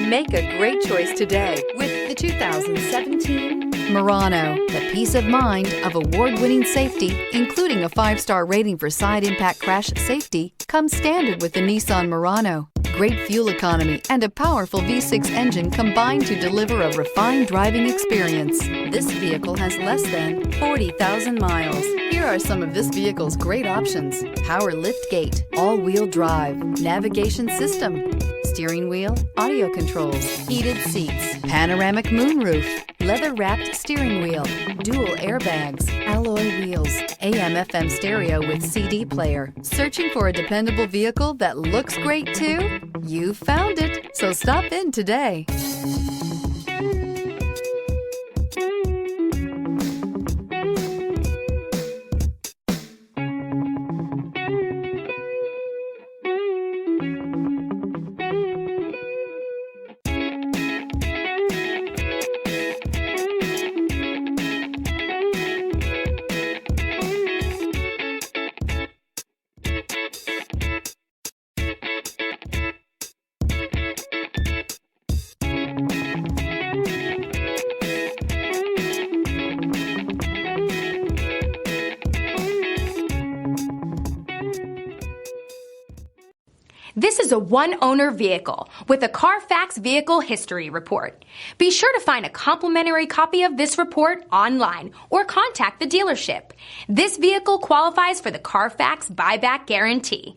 Make a great choice today with the 2017 Murano. The peace of mind of award-winning safety, including a 5-star rating for side impact crash safety, comes standard with the Nissan Murano. Great fuel economy and a powerful V6 engine combine to deliver a refined driving experience. This vehicle has less than 40,000 miles. Here are some of this vehicle's great options: power liftgate, all-wheel drive, navigation system, steering wheel audio controls, heated seats, panoramic moonroof, leather-wrapped steering wheel, dual airbags, alloy wheels, AM/FM stereo with CD player. Searching for a dependable vehicle that looks great too? You found it, so stop in today. This is a one-owner vehicle with a CARFAX Vehicle History Report. Be sure to find a complimentary copy of this report online or contact the dealership. This vehicle qualifies for the CARFAX Buyback Guarantee.